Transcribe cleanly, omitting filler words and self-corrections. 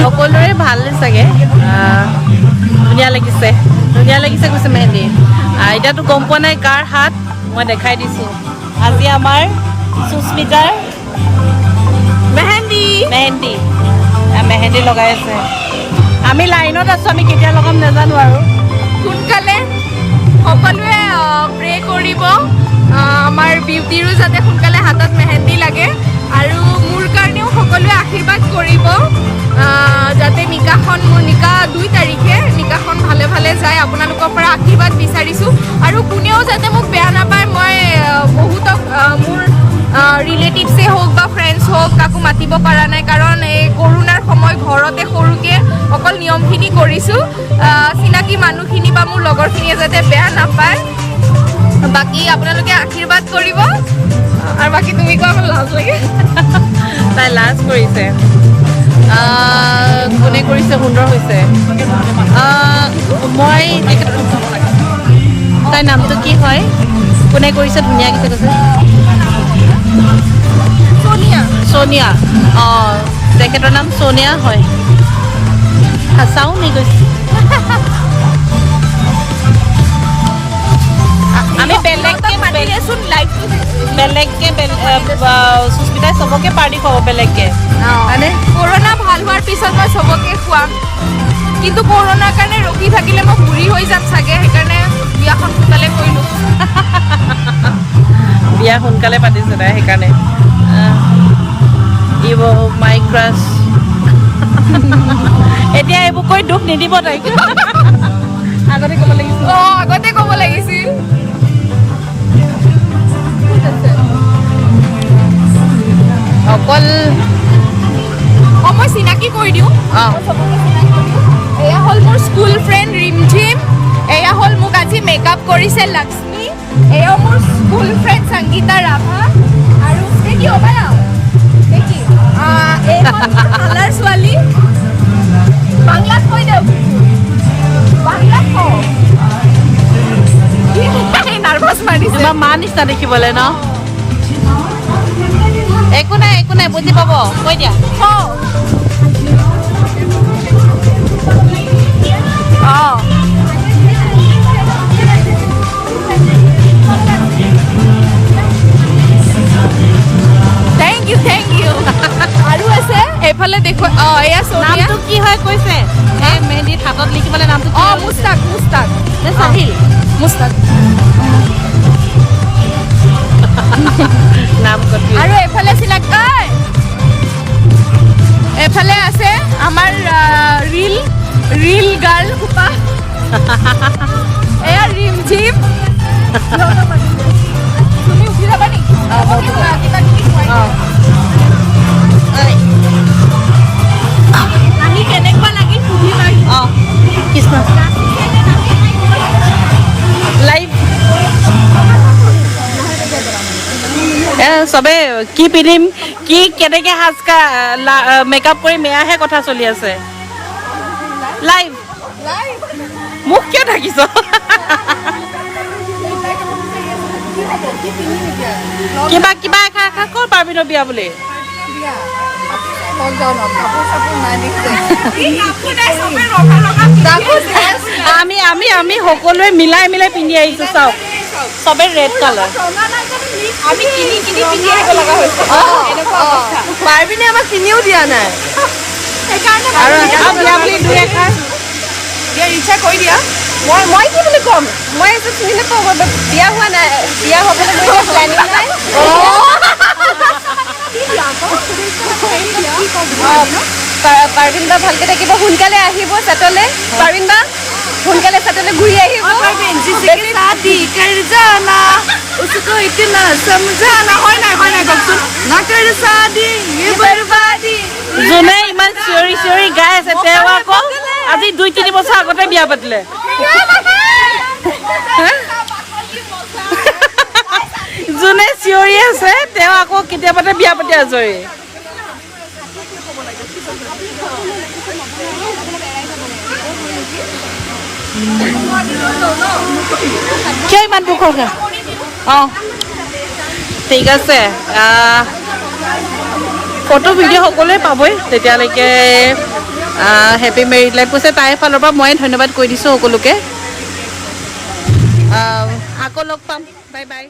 সকলোৰে ভাল চাগে ধুনীয়া লাগিছে কৈছে মেহেন্দি এতিয়াতো গম পোৱা নাই কাৰ হাত মই দেখাই দিছোঁ আজি আমাৰ সুস্মিতাৰ মেহেন্দি লগাই আছে আমি লাইনত আছোঁ আমি কেতিয়া লগাম নাজানো আৰু সোনকালে সকলোৱে প্ৰে কৰিব আমাৰ বিউটিৰো যাতে সোনকালে হাতত মেহেন্দি লাগে আৰু মোৰ কাৰণেও সকলোৱে আশীৰ্বাদ কৰিব যাতে মোৰ নিকাহ 2 তাৰিখে নিকাহখন ভালে ভালে যায় আপোনালোকৰ পৰা আশীৰ্বাদ বিচাৰিছোঁ আৰু কোনেও যাতে মোক বেয়া নাপায় মই বহুতক মোৰ ৰিলেটিভছে হওক বা ফ্ৰেণ্ডছ হওক কাকো মাতিব পৰা নাই কাৰণ এই কৰোণাৰ সময় ঘৰতে সৰুকৈ অকল নিয়মখিনি কৰিছোঁ চিনাকি মানুহখিনি বা মোৰ লগৰখিনিয়ে যাতে বেয়া নাপায় বাকী আপোনালোকে আশীৰ্বাদ কৰিব আৰু বাকী তুমি কোৱা মোৰ লাজ লাগে তাই লাজ কৰিছে কোনে কৰিছে সুন্দৰ হৈছে মই তাইৰ নামটো কি হয় কোনে কৰিছে ধুনীয়াকৈ কৈছে সোনিয়া অঁ তেখেতৰ নাম সোনিয়া হয় হাঁচাও নি কৈছে আমি বেলেগকৈ সুস্মিতাই চবকে পাৰ্টি খুৱাব বেলেগকৈ মানে কৰোণা ভাল হোৱাৰ পিছত মই চবকে খুৱাম কিন্তু কৰোণাৰ কাৰণে ৰখি থাকিলে মই বুঢ়ী হৈ যাম চাগে সেইকাৰণে বিয়াখন সোনকালে কৰিলোঁ বিয়া সোনকালে পাতিছে তাই সেইকাৰণে মাই ক্ৰাছ এতিয়া এইবোৰ কৈ দুখ নিদিব তাইক আগতে ক'ব লাগিছিল আগতে ক'ব লাগিছিল অকল মই চিনাকি কৰি দিওঁ এয়া হ'ল মোৰ স্কুল ফ্ৰেণ্ড ৰিমঝিম এয়া হ'ল মোক আজি মেকআপ কৰিছে লক্ষ্মী এয়া মোৰ স্কুল ফ্ৰেণ্ড সংগীতা ৰাভা আৰু দেখি কালাৰ ছোৱালী বাংলাত কৈ দিয়ক বাংলাত নাৰ্ভাছ মাৰিছে তোমাৰ মা নিচিনা দেখিবলৈ ন একো নাই বুজি পাব কৈ দিয়া থেংক ইউ আৰু আছে এইফালে দেখো এয়া নামটো কি হয় কৈছে এই মেহেন্দিত হাতত লিখিবলৈ নামটো মুস্তাক চাহিল মুস্তাক নাম কটি আৰু এইফালে চিনাকি এইফালে আছে আমাৰ ৰিল গাৰ্ল খোপা এয়া ৰিমঝিম তুমি উঠি যাবা নেকি আমি কেনেকুৱা লাগি সুধি কৃষ্ণ লাইভ চবে কি পিন্ধিম কি কেনেকৈ সাজকা মেকআপ কৰিম এয়াহে কথা চলি আছে লাইভ মোক কিয় থাকিছ কিবা এষাৰ ক'ৰ পাৰ্বিনৰ বিয়া বুলি আমি সকলোৱে মিলাই পিন্ধি আহিছোঁ চাওক চবে ৰেড কালাৰ আমি কিনি পিন্ধি আহিব লগা হৈছে পাৰ্বিনে আমাক কিনিও দিয়া নাই ইচ্ছা কৰি দিয়া মই কি বুলি ক'ম মই এইটো চিনি নাপাওঁ বিয়া হোৱা নাই বিয়া হ'বলৈ প্লেনিং নাই পাৰ্বিন বা ভালকৈ থাকিব সোনকালে আহিব চেটলৈ পাৰ্বিন বা সোনকালে চেটলৈ ঘূৰি আহিব যোনে ইমান চিঞৰি গাই আছে তেওঁ আকৌ আজি 2-3 বছৰ আগতে বিয়া পাতিলে যোনে চিঞৰি আছে তেওঁ আকৌ কেতিয়াবাতে বিয়া পাতি আজৰি কিয় ইমান দুখৰ ঠিক আছে ফটো ভিডিঅ' সকলোৱে পাবই তেতিয়ালৈকে হেপী মেৰিড লাইফ কৈছে। তাইৰ ফালৰ পৰা মই ধন্যবাদ কৈ দিছোঁ সকলোকে। আকৌ লগ পাম, বাই বাই।